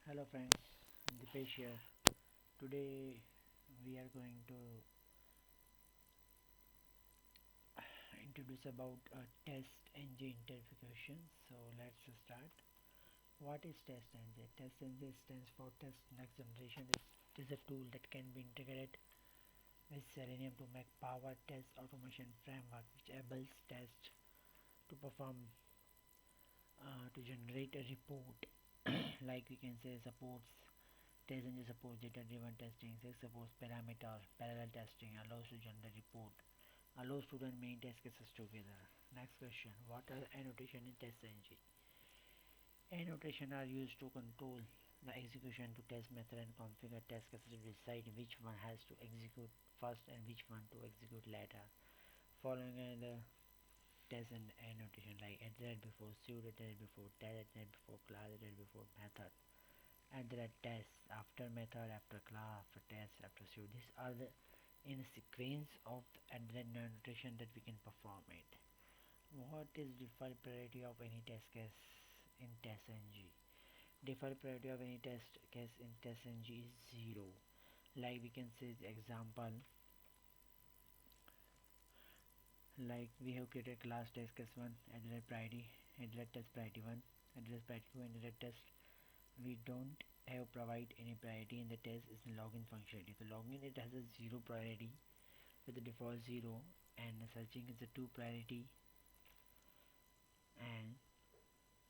Hello friends, Dipesh here. Today we are going to introduce about TestNG interpretation. So let's start. What is TestNG? TestNG stands for Test Next Generation. It is a tool that can be integrated with Selenium to make power test automation framework which enables test to perform to generate a report like we can say supports TestNG supports data-driven testing, it supports parameter parallel testing, allows to generate report, allows to run many test cases together. Next question, what are annotation in TestNG? Annotation are used to control the execution to test method and configure test cases to decide which one has to execute first and which one to execute later. Following the test and annotation like at the before, suit at the before, test at the before, class at the before, method at the test, after method, after class, after test, after suit. These are the in a sequence of the annotation that we can perform it. What is default priority of any test case in TestNG? Default priority of any test case in TestNG is 0. Like we can say the example, like we have created class test case 1 address priority, address test priority 1, address priority 2, and address test. We don't have provide any priority in the test is the login functionality. The login it has a 0 priority with the default 0, and searching is a 2 priority, and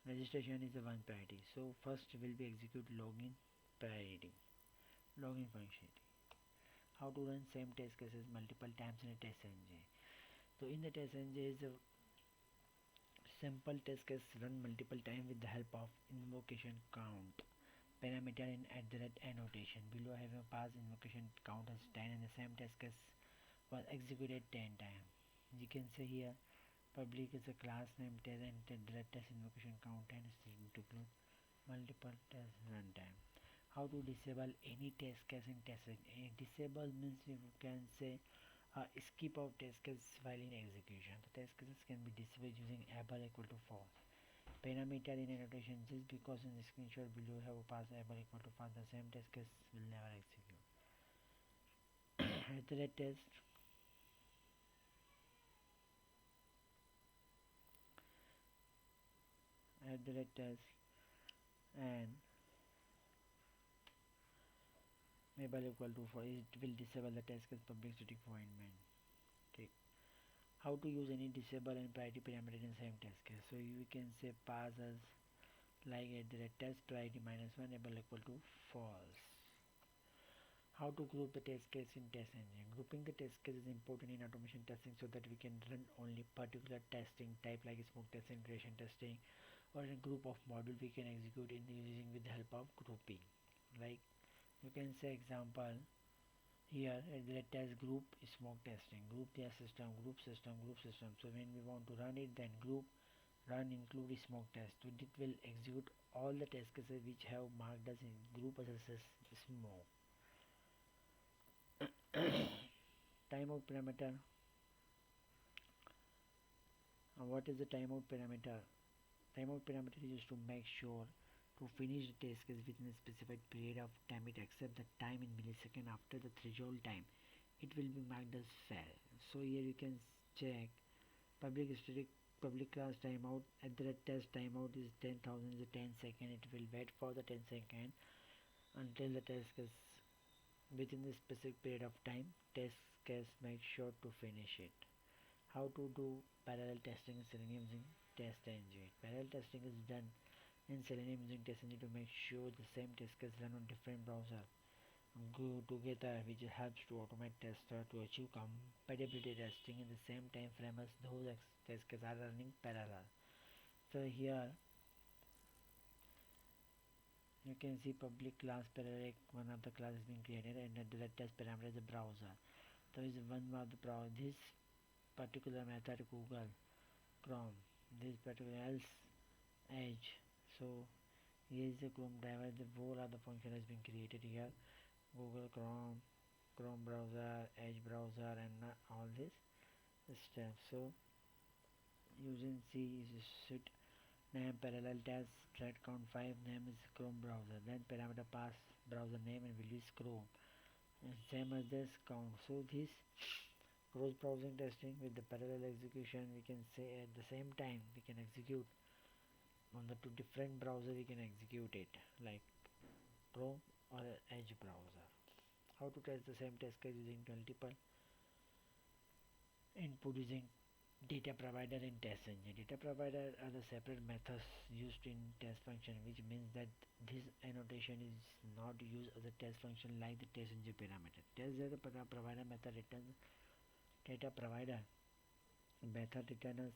registration is a 1 priority. So first will be execute login priority, login functionality. How to run same test cases multiple times in a TestNG? So in the TestNG is a simple test case run multiple times with the help of invocation count parameter in annotation. Below I have a pass invocation count as 10 and the same test case was executed 10 times. You can see here public is a class name test and test invocation count and is to include multiple test runtime. How to disable any test case in testing? Disable means we can say skip of test case while in execution. The test cases can be disabled using able equal to false. Parameter in annotation just because in the screenshot below have a pass able equal to false, the same test case will never execute. At the test at the test and able equal to false, it will disable the test case public static void main. Okay. How to use any disable and priority parameter in same test case? So you can say pass as like at the test priority minus 1 able equal to false. How to group the test case in TestNG? Grouping the test case is important in automation testing so that we can run only particular testing type like smoke testing, regression testing, or in a group of module we can execute in using with the help of grouping. Like you can say example here the test group smoke testing, group their system, group system, group system. So when we want to run it, then group run include smoke test. So it will execute all the test cases which have marked as in group as smoke. Timeout parameter. What is the timeout parameter? Timeout parameter is used to make sure to finish the test case within a specified period of time. It accepts the time in millisecond after the threshold time. It will be marked as fail. So here you can check public static public class timeout at the test timeout is 10,000 is a 10 second. It will wait for the 10 second until the test case within the specific period of time. Test case make sure to finish it. How to do parallel testing in Selenium using TestNG? Parallel testing is done in Selenium using TestNG to make sure the same test case run on different browser go together, which helps to automate tester to achieve compatibility testing in the same time frame as those test cases are running parallel. So here you can see public class parallel one of the class has been created and the test parameter is a browser. There is one of the browser. This particular method Google Chrome, this particular else Edge. So here is the Chrome driver. The whole of the function has been created here. Google Chrome, Chrome browser, Edge browser, and all this stuff. So using C is suit name parallel test thread count 5 name is Chrome browser. Then parameter the pass browser name and we'll use Chrome. And same as this count. So this cross browsing testing with the parallel execution, we can say at the same time we can execute on the two different browser, we can execute it like Chrome or Edge browser. How to test the same test case using multiple input using data provider in TestNG. Data provider are the separate methods used in test function, which means that this annotation is not used as a test function like the TestNG parameter. Test data provider method returns data provider method returns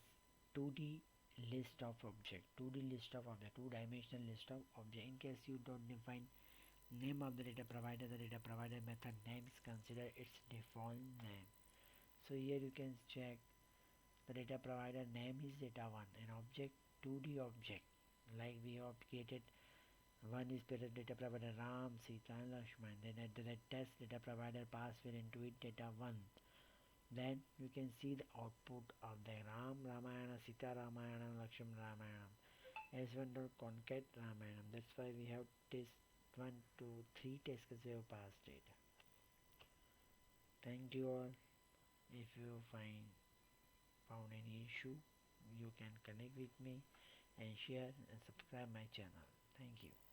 2D list of object, 2D list of object, two-dimensional list of object. In case you don't define name of the data provider, the data provider method name is considered its default name. So here you can check the data provider name is data1 and object 2D object, like we have created one is data provider Ram, Sita and Lakshman. Then at the test data provider pass will into it data1. Then you can see the output of the Ram Ramayana, Sita Ramayana, Lakshman Ramayana, s1 dot concat Ramayana. That's why we have test 1 2 3 test cases we have passed it. Thank you all. If you found any issue, you can connect with me and share and subscribe my channel. Thank you.